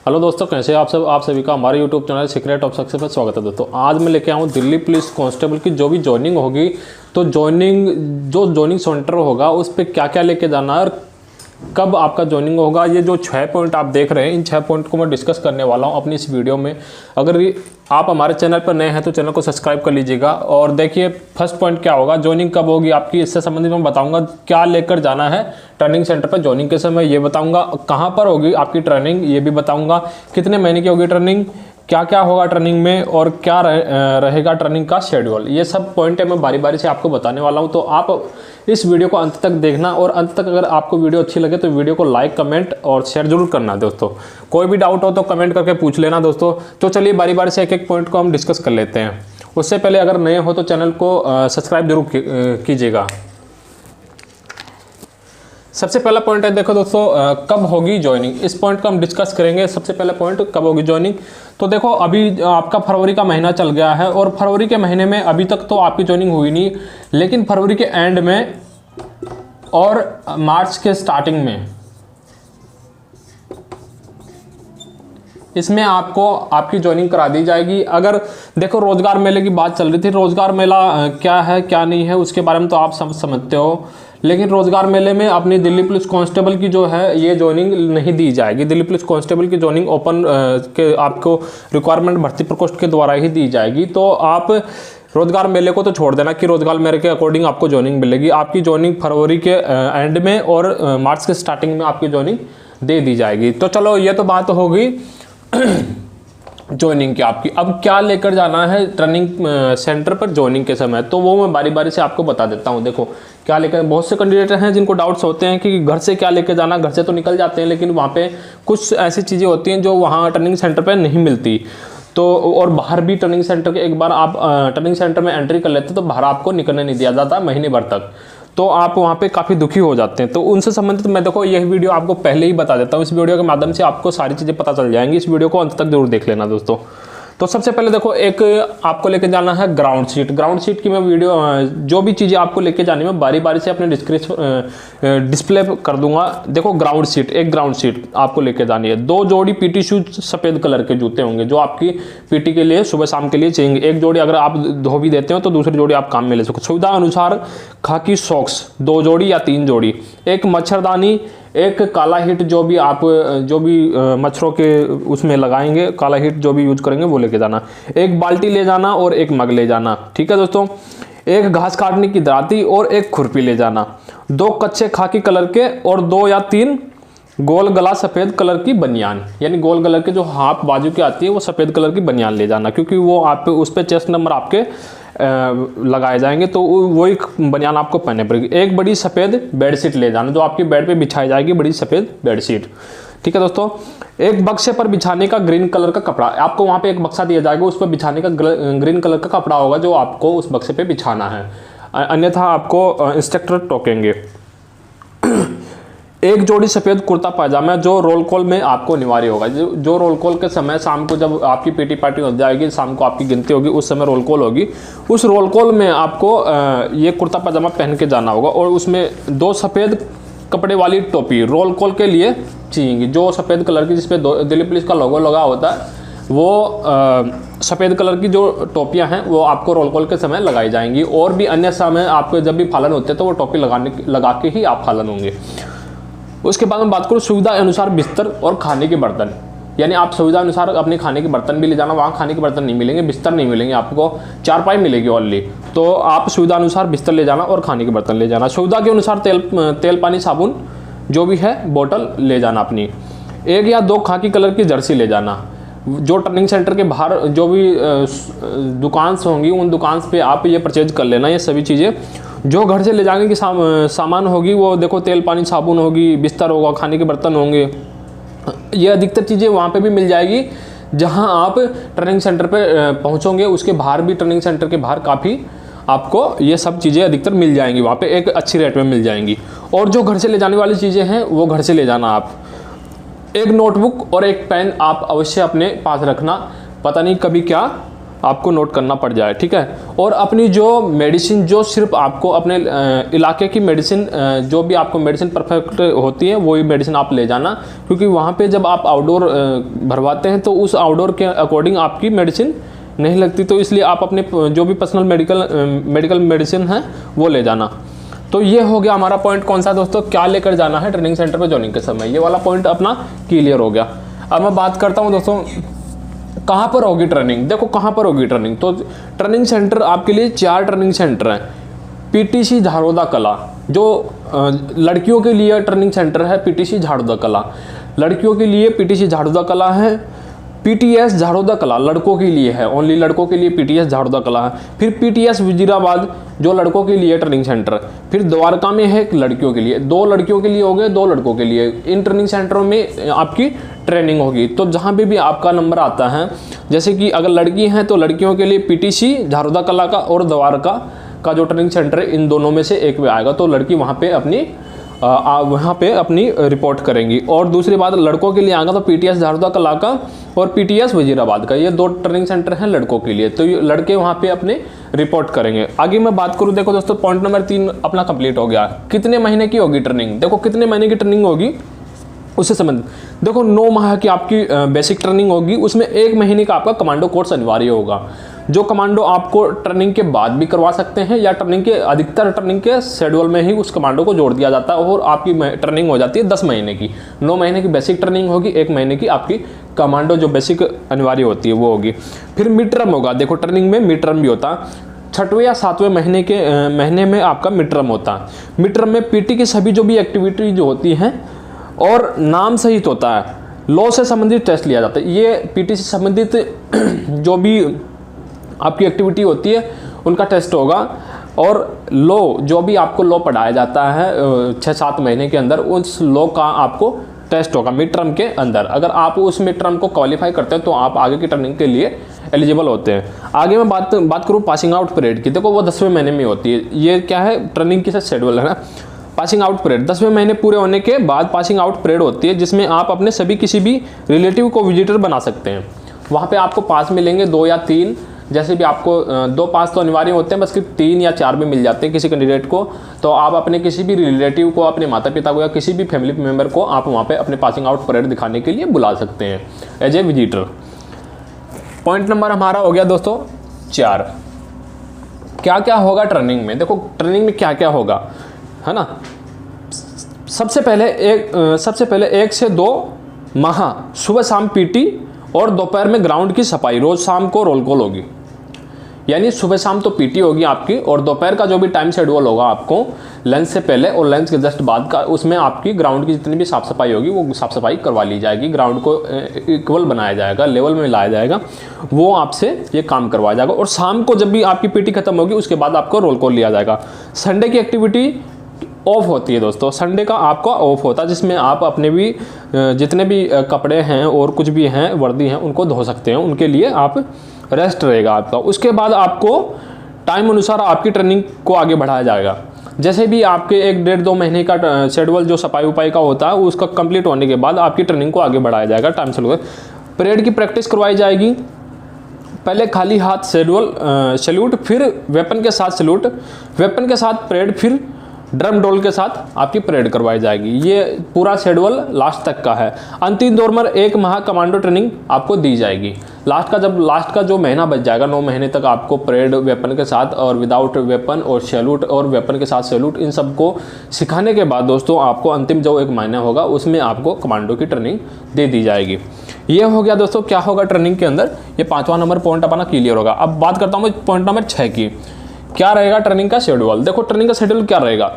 Hello दोस्तों, कैसे आप सब। आप सभी का हमारे YouTube channel secret of success पर स्वागत है। दोस्तों आज मैं लेके आऊँ दिल्ली पुलिस कांस्टेबल की जो भी ज्वाइनिंग होगी, तो ज्वाइनिंग सेंटर होगा उस पर क्या क्या लेके जाना है और कब आपका ज्वाइनिंग होगा। ये जो 6 पॉइंट आप देख रहे हैं, इन 6 पॉइंट को मैं डिस्कस करने वाला हूँ अपनी इस वीडियो में। अगर आप हमारे चैनल पर नए हैं तो चैनल को सब्सक्राइब कर लीजिएगा। और देखिए फर्स्ट पॉइंट क्या होगा, ज्वाइनिंग कब होगी आपकी, इससे संबंधित मैं बताऊंगा। क्या लेकर जाना है ट्रेनिंग सेंटर पर ज्वाइनिंग के समय, ये बताऊंगा। कहाँ पर होगी आपकी ट्रेनिंग, ये भी बताऊंगा। कितने महीने की होगी ट्रेनिंग, क्या क्या होगा ट्रेनिंग में, और क्या रहेगा ट्रेनिंग का शेड्यूल। ये सब पॉइंट है मैं बारी बारी से आपको बताने वाला हूँ। तो आप इस वीडियो को अंत तक देखना, और अंत तक अगर आपको वीडियो अच्छी लगे तो वीडियो को लाइक, कमेंट और शेयर जरूर करना दोस्तों। कोई भी डाउट हो तो कमेंट करके पूछ लेना दोस्तों। तो चलिए बारी बारी से एक एक पॉइंट को हम डिस्कस कर लेते हैं। उससे पहले अगर नए हो तो चैनल को सब्सक्राइब जरूर कीजिएगा। सबसे पहला पॉइंट है, देखो दोस्तों, कब होगी ज्वाइनिंग, इस पॉइंट को हम डिस्कस करेंगे। सबसे पहला पॉइंट, कब होगी ज्वाइनिंग। तो देखो अभी आपका फरवरी का महीना चल गया है, और फरवरी के महीने में अभी तक तो आपकी ज्वाइनिंग हुई नहीं, लेकिन फरवरी के एंड में और मार्च के स्टार्टिंग में इसमें आपको आपकी ज्वाइनिंग करा दी जाएगी। अगर देखो रोजगार मेले की बात चल रही थी, रोजगार मेला क्या है क्या नहीं है उसके बारे में तो आप सब समझते हो, लेकिन रोजगार मेले में अपनी दिल्ली पुलिस कांस्टेबल की जो है ये ज्वाइनिंग नहीं दी जाएगी। दिल्ली पुलिस कांस्टेबल की ज्वाइनिंग ओपन के आपको रिक्वायरमेंट भर्ती प्रकोष्ठ के द्वारा ही दी जाएगी। तो आप रोजगार मेले को तो छोड़ देना कि रोजगार मेले के अकॉर्डिंग आपको ज्वाइनिंग मिलेगी। आपकी ज्वाइनिंग फरवरी के एंड में और मार्च के स्टार्टिंग में आपकी ज्वाइनिंग दे दी जाएगी। तो चलो ये तो बात होगी ज्वाइनिंग की आपकी। अब क्या लेकर जाना है ट्रेनिंग सेंटर पर ज्वाइनिंग के समय, तो वो मैं बारी बारी से आपको बता देता हूँ। देखो क्या लेकर, बहुत से कैंडिडेट हैं जिनको डाउट्स होते हैं कि घर से क्या लेकर जाना। घर से तो निकल जाते हैं, लेकिन वहाँ पे कुछ ऐसी चीज़ें होती हैं जो वहाँ ट्रेनिंग सेंटर पर नहीं मिलती। तो और बाहर भी ट्रेनिंग सेंटर के एक बार आप ट्रेनिंग सेंटर में एंट्री कर लेते हैं तो बाहर आपको निकलने नहीं दिया जाता महीने भर तक। तो आप वहाँ पे काफ़ी दुखी हो जाते हैं। तो उनसे संबंधित मैं देखो यह वीडियो आपको पहले ही बता देता हूँ। इस वीडियो के माध्यम से आपको सारी चीज़ें पता चल जाएंगी। इस वीडियो को अंत तक जरूर देख लेना दोस्तों। तो सबसे पहले देखो, एक आपको लेके जाना है ग्राउंड सीट। ग्राउंड सीट की मैं वीडियो जो भी चीज़ें आपको लेके जानी मैं बारी बारी से अपने डिस्प्ले कर दूंगा। देखो ग्राउंड सीट, एक ग्राउंड सीट आपको लेके जानी है। 2 जोड़ी पीटी शूज सफ़ेद कलर के जूते होंगे जो आपकी पीटी के लिए सुबह शाम के लिए चाहिए। एक जोड़ी अगर आप धो भी देते हो तो दूसरी जोड़ी आप काम में ले सकते हो। सुविधा अनुसार खाकी सॉक्स 2 जोड़ी या 3 जोड़ी, एक मच्छरदानी, एक काला हिट जो भी मच्छरों के उसमें लगाएंगे, काला हिट जो भी यूज करेंगे वो लेके जाना। एक बाल्टी ले जाना और एक मग ले जाना, ठीक है दोस्तों। एक घास काटने की दाती और एक खुरपी ले जाना। 2 कच्चे खाकी कलर के और 2 या 3 गोल गला सफ़ेद कलर की बनियान, यानी गोल कलर के जो हाफ बाजू की आती है वो सफ़ेद कलर की बनियान ले जाना, क्योंकि वो आप उस पर चेस्ट नंबर आपके लगाए जाएंगे, तो वही बनियान आपको पहनने पड़ेगी। एक बड़ी सफ़ेद बेडशीट ले जाना जो आपकी बेड पे बिछाई जाएगी, बड़ी सफ़ेद बेडशीट, ठीक है दोस्तों। एक बक्से पर बिछाने का ग्रीन कलर का कपड़ा, आपको वहाँ पे एक बक्सा दिया जाएगा, उस पर बिछाने का ग्रीन कलर का कपड़ा होगा जो आपको उस बक्से पे बिछाना है, अन्यथा आपको इंस्ट्रक्टर टोकेंगे। एक जोड़ी सफ़ेद कुर्ता पायजामा जो रोल कॉल में आपको अनिवार्य होगा। जो रोल कॉल के समय शाम को जब आपकी पीटी पार्टी हो जाएगी, शाम को आपकी गिनती होगी, उस समय रोल कॉल होगी, उस रोल कॉल में आपको ये कुर्ता पायजामा पहन के जाना होगा। और उसमें 2 सफ़ेद कपड़े वाली टोपी रोल कॉल के लिए चाहिए, जो सफ़ेद कलर की जिसपे दिल्ली पुलिस का लोगो लगा होता है, वो सफ़ेद कलर की जो टोपियां हैं वो आपको रोल कॉल के समय लगाई जाएंगी। और भी अन्य समय आपको जब भी फालन होते हैं तो वो टोपी लगा के ही आप फालन होंगे। उसके बाद में बात करूँ सुविधा अनुसार बिस्तर और खाने के बर्तन, यानी आप सुविधा अनुसार अपने खाने के बर्तन भी ले जाना। वहाँ खाने के बर्तन नहीं मिलेंगे, बिस्तर नहीं मिलेंगे, आपको चारपाई मिलेगी ओनली। तो आप सुविधा अनुसार बिस्तर ले जाना और खाने के बर्तन ले जाना। सुविधा के अनुसार तेल पानी साबुन जो भी है बोतल ले जाना अपनी। 1 या 2 खाकी कलर की जर्सी ले जाना। जो ट्रेनिंग सेंटर के बाहर जो भी दुकान होंगी उन दुकान पे आप ये परचेज कर लेना ये सभी चीज़ें। जो घर से ले जाने की सामान होगी वो देखो तेल पानी साबुन होगी, बिस्तर होगा, खाने के बर्तन होंगे, ये अधिकतर चीज़ें वहाँ पे भी मिल जाएगी जहाँ आप ट्रेनिंग सेंटर पे पहुँचोगे। उसके बाहर भी ट्रेनिंग सेंटर के बाहर काफ़ी आपको ये सब चीज़ें अधिकतर मिल जाएंगी, वहाँ पे एक अच्छी रेट में मिल जाएंगी। और जो घर से ले जाने वाली चीज़ें हैं वो घर से ले जाना आप। एक नोटबुक और एक पेन आप अवश्य अपने पास रखना, पता नहीं कभी क्या आपको नोट करना पड़ जाए, ठीक है। और अपनी जो मेडिसिन, जो सिर्फ आपको अपने इलाके की मेडिसिन, जो भी आपको मेडिसिन परफेक्ट होती है वही मेडिसिन आप ले जाना, क्योंकि वहाँ पे जब आप आउटडोर भरवाते हैं तो उस आउटडोर के अकॉर्डिंग आपकी मेडिसिन नहीं लगती, तो इसलिए आप अपने जो भी पर्सनल मेडिकल मेडिसिन है वो ले जाना। तो ये हो गया हमारा पॉइंट कौन सा दोस्तों, क्या लेकर जाना है ट्रेनिंग सेंटर पर ज्वाइनिंग के समय, ये वाला पॉइंट अपना क्लियर हो गया। अब मैं बात करता हूँ दोस्तों कहाँ पर होगी ट्रेनिंग। देखो कहाँ पर होगी ट्रेनिंग, तो ट्रेनिंग सेंटर आपके लिए 4 ट्रेनिंग सेंटर हैं। पीटीसी झाड़ोदा कला जो लड़कियों के लिए ट्रेनिंग सेंटर है, पीटीसी झाड़ोदा कला लड़कियों के लिए पीटीसी झाड़ोदा कला है। पीटीएस झाड़ोदा कला लड़कों के लिए है, ओनली लड़कों के लिए पीटीएस झाड़ोदा कला है। फिर पीटीएस वजीराबाद जो लड़कों के लिए ट्रेनिंग सेंटर। फिर द्वारका में है लड़कियों के लिए, 2 लड़कियों के लिए हो गए, 2 लड़कों के लिए। इन ट्रेनिंग सेंटरों में आपकी ट्रेनिंग होगी। तो जहाँ पे भी आपका नंबर आता है, जैसे कि अगर लड़की हैं तो लड़कियों के लिए पीटीसी झाड़ोदा कला का और द्वारका का जो ट्रेनिंग सेंटर है, इन दोनों में से एक में आएगा, तो लड़की वहाँ पे अपनी रिपोर्ट करेंगी। और दूसरी बात, लड़कों के लिए आएगा तो पीटीएस झाड़ोदा कला का और पीटीएस वजीराबाद का, ये 2 ट्रेनिंग सेंटर हैं लड़कों के लिए, तो ये लड़के वहाँ पे अपने रिपोर्ट करेंगे। आगे मैं बात करूँ, देखो दोस्तों पॉइंट नंबर 3 अपना कंप्लीट हो गया। कितने महीने की होगी ट्रेनिंग, देखो कितने महीने की ट्रेनिंग होगी उससे संबंधित। देखो 9 माह की आपकी बेसिक ट्रेनिंग होगी, उसमें 1 महीने का आपका कमांडो कोर्स अनिवार्य होगा, जो कमांडो आपको ट्रेनिंग के बाद भी करवा सकते हैं या अधिकतर ट्रेनिंग के शेड्यूल में ही उस कमांडो को जोड़ दिया जाता है और आपकी ट्रेनिंग हो जाती है 10 महीने की। 9 महीने की बेसिक ट्रेनिंग होगी, 1 महीने की आपकी कमांडो जो बेसिक अनिवार्य होती है वो होगी। फिर मिड टर्म होगा, देखो ट्रेनिंग में मिड टर्म भी होता है, 6वें या 7वें महीने में आपका मिड टर्म होता है। मिड टर्म में पीटी की सभी जो भी एक्टिविटी जो होती हैं और नाम सहित होता है, लॉ से संबंधित टेस्ट लिया जाता है। ये पीटी से संबंधित जो भी आपकी एक्टिविटी होती है उनका टेस्ट होगा, और लॉ जो भी आपको लॉ पढ़ाया जाता है 6-7 महीने के अंदर, उस लॉ का आपको टेस्ट होगा मिड टर्म के अंदर। अगर आप उस मिड टर्म को क्वालिफाई करते हैं तो आप आगे की ट्रेनिंग के लिए एलिजिबल होते हैं। आगे मैं बात करूँ पासिंग आउट परेड की, देखो वो 10वें महीने में होती है। ये क्या है, ट्रेनिंग की शेड्यूल है ना। पासिंग आउट परेड 10वें महीने पूरे होने के बाद पासिंग आउट परेड होती है, जिसमें आप अपने सभी किसी भी रिलेटिव को विजिटर बना सकते हैं। वहाँ पे आपको पास मिलेंगे 2 या 3, जैसे भी आपको 2 पास तो अनिवार्य होते हैं, बस 3 या 4 भी मिल जाते हैं किसी कैंडिडेट को। तो आप अपने किसी भी रिलेटिव को, अपने माता पिता को या किसी भी फैमिली मेम्बर को आप वहाँ पे अपने पासिंग आउट परेड दिखाने के लिए बुला सकते हैं as a visitor. Point number हमारा हो गया दोस्तों 4। क्या क्या होगा ट्रेनिंग में, देखो ट्रेनिंग में क्या क्या होगा, है ना। सबसे पहले 1 से 2 माह सुबह शाम पीटी और दोपहर में ग्राउंड की सफाई, रोज शाम को रोल कॉल होगी। यानी सुबह शाम तो पीटी होगी आपकी, और दोपहर का जो भी टाइम शेड्यूल होगा आपको लंच से पहले और लंच के जस्ट बाद का, उसमें आपकी ग्राउंड की जितनी भी साफ सफाई होगी वो साफ सफाई करवा ली जाएगी। ग्राउंड को इक्वल बनाया जाएगा, लेवल में लाया जाएगा, वो आपसे ये काम करवाया जाएगा। और शाम को जब भी आपकी पीटी खत्म होगी उसके बाद आपको रोल कॉल लिया जाएगा। संडे की एक्टिविटी ऑफ होती है दोस्तों, संडे का आपका ऑफ होता है, जिसमें आप अपने भी जितने भी कपड़े हैं और कुछ भी हैं वर्दी हैं उनको धो सकते हैं, उनके लिए आप रेस्ट रहेगा आपका। उसके बाद आपको टाइम अनुसार आपकी ट्रेनिंग को आगे बढ़ाया जाएगा। जैसे भी आपके 1-1.5-2 महीने का शेड्यूल जो सफाई उपाई का होता है उसका कंप्लीट होने के बाद आपकी ट्रेनिंग को आगे बढ़ाया जाएगा टाइम शेड्यूल। परेड की प्रैक्टिस करवाई जाएगी, पहले खाली हाथ सैल्यूट, फिर वेपन के साथ सैल्यूट, वेपन के साथ परेड, फिर ड्रम डोल के साथ आपकी परेड करवाई जाएगी। ये पूरा शेड्यूल लास्ट तक का है। अंतिम दौर में 1 माह कमांडो ट्रेनिंग आपको दी जाएगी। लास्ट का जो महीना बच जाएगा, 9 महीने तक आपको परेड वेपन के साथ और विदाउट वेपन और सैल्यूट और वेपन के साथ सैल्यूट, इन सबको सिखाने के बाद दोस्तों आपको अंतिम जो 1 महीना होगा उसमें आपको कमांडो की ट्रेनिंग दे दी जाएगी। ये हो गया दोस्तों क्या होगा ट्रेनिंग के अंदर, ये 5वां नंबर पॉइंट अपना क्लियर होगा। अब बात करता हूँ पॉइंट नंबर 6 की, क्या रहेगा ट्रेनिंग का शेड्यूल। देखो ट्रेनिंग का शेड्यूल क्या रहेगा।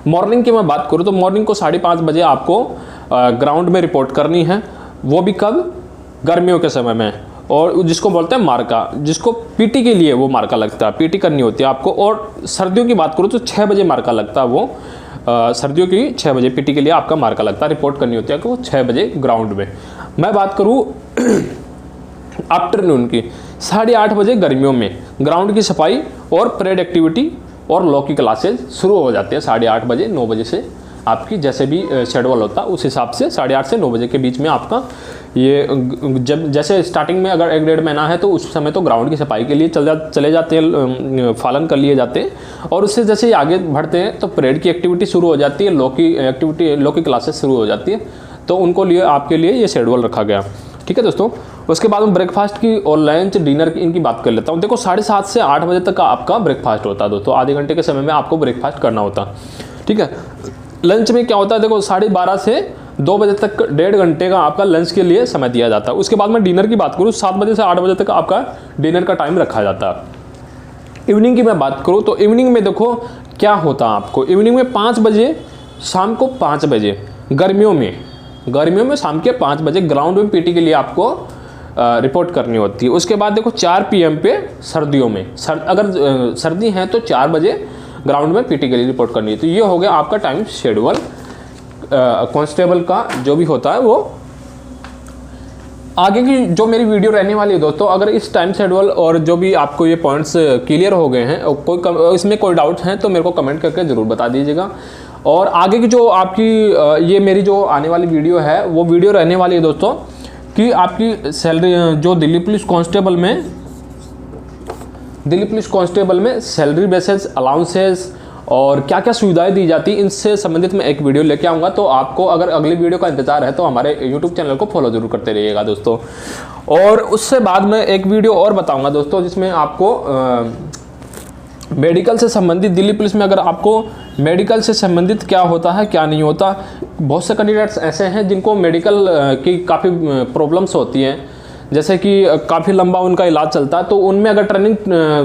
मॉर्निंग की मैं बात करूँ तो मॉर्निंग को 5:30 बजे आपको ग्राउंड में रिपोर्ट करनी है, वो भी कब, गर्मियों के समय में, और जिसको बोलते हैं मार्का, जिसको पीटी के लिए वो मार्का लगता है, पीटी करनी होती है आपको। और सर्दियों की बात करूँ तो 6 बजे मार्का लगता है, वो सर्दियों की 6 बजे पीटी के लिए आपका मार्का लगता है, रिपोर्ट करनी होती है आपको 6 बजे ग्राउंड में। मैं बात करूँ आफ्टरनून की, 8:30 बजे गर्मियों में ग्राउंड की सफाई और परेड एक्टिविटी और लॉ की क्लासेज शुरू हो जाती है 8:30 बजे, 9 बजे से आपकी जैसे भी शेड्यूल होता है उस हिसाब से 8:30 से 9 बजे के बीच में आपका ये जब जैसे स्टार्टिंग में अगर 1-1.5 महीना है तो उस समय तो ग्राउंड की सफाई के लिए चले जाते हैं, पालन कर लिए जाते हैं। और उससे जैसे ही आगे बढ़ते हैं तो परेड की एक्टिविटी शुरू हो जाती है, लॉ की क्लासेस शुरू हो जाती है, तो उनको लिए आपके लिए ये शेड्यूल रखा गया। ठीक है दोस्तों, उसके बाद में ब्रेकफास्ट की और लंच डिनर की इनकी बात कर लेता हूँ। देखो 7:30 से 8 बजे तक का आपका ब्रेकफास्ट होता है दोस्तों, आधे घंटे के समय में आपको ब्रेकफास्ट करना होता है। ठीक है, लंच में क्या होता है, देखो 12:30 से 2 बजे तक 1.5 घंटे का आपका लंच के लिए समय दिया जाता है। उसके बाद में डिनर की बात करूँ 7 बजे से 8 बजे तक आपका डिनर का टाइम रखा जाता है। इवनिंग की मैं बात करूँ तो इवनिंग में देखो क्या होता है आपको, इवनिंग में 5 बजे, शाम को 5 बजे, गर्मियों में शाम के 5 बजे ग्राउंड में पीटी के लिए आपको रिपोर्ट करनी होती है। उसके बाद देखो 4 PM पे सर्दियों में, अगर सर्दी है तो 4 बजे ग्राउंड में पीटी के लिए रिपोर्ट करनी है। तो ये हो गया आपका टाइम शेड्यूल कांस्टेबल का जो भी होता है। वो आगे की जो मेरी वीडियो रहने वाली है दोस्तों, अगर इस टाइम शेड्यूल और जो भी आपको ये पॉइंट्स क्लियर हो गए हैं और इसमें कोई डाउट हैं तो मेरे को कमेंट करके ज़रूर बता दीजिएगा। और आगे की जो आपकी ये मेरी जो आने वाली वीडियो है वो वीडियो रहने वाली है दोस्तों कि आपकी सैलरी जो दिल्ली पुलिस कांस्टेबल में सैलरी बेसिस, अलाउंसेस और क्या क्या सुविधाएं दी जाती हैं, इनसे संबंधित मैं एक वीडियो लेके आऊँगा। तो आपको अगर अगली वीडियो का इंतजार है तो हमारे यूट्यूब चैनल को फॉलो जरूर करते रहिएगा दोस्तों। और उससे बाद में एक वीडियो और बताऊँगा दोस्तों जिसमें आपको मेडिकल से संबंधित, दिल्ली पुलिस में अगर आपको मेडिकल से संबंधित क्या होता है क्या नहीं होता। बहुत से कैंडिडेट्स ऐसे हैं जिनको मेडिकल की काफ़ी प्रॉब्लम्स होती हैं, जैसे कि काफ़ी लंबा उनका इलाज चलता है, तो उनमें अगर ट्रेनिंग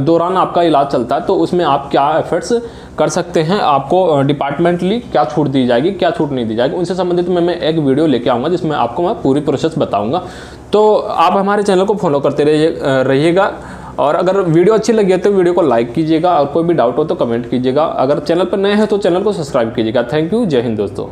दौरान आपका इलाज चलता है तो उसमें आप क्या एफर्ट्स कर सकते हैं, आपको डिपार्टमेंटली क्या छूट दी जाएगी, क्या छूट नहीं दी जाएगी, उनसे संबंधित मैं एक वीडियो लेके आऊँगा जिसमें आपको मैं पूरी प्रोसेस बताऊँगा। तो आप हमारे चैनल को फॉलो करते रहिएगा। और अगर वीडियो अच्छी लगी है तो वीडियो को लाइक कीजिएगा और कोई भी डाउट हो तो कमेंट कीजिएगा। अगर चैनल पर नए हैं तो चैनल को सब्सक्राइब कीजिएगा। थैंक यू, जय हिंद दोस्तों।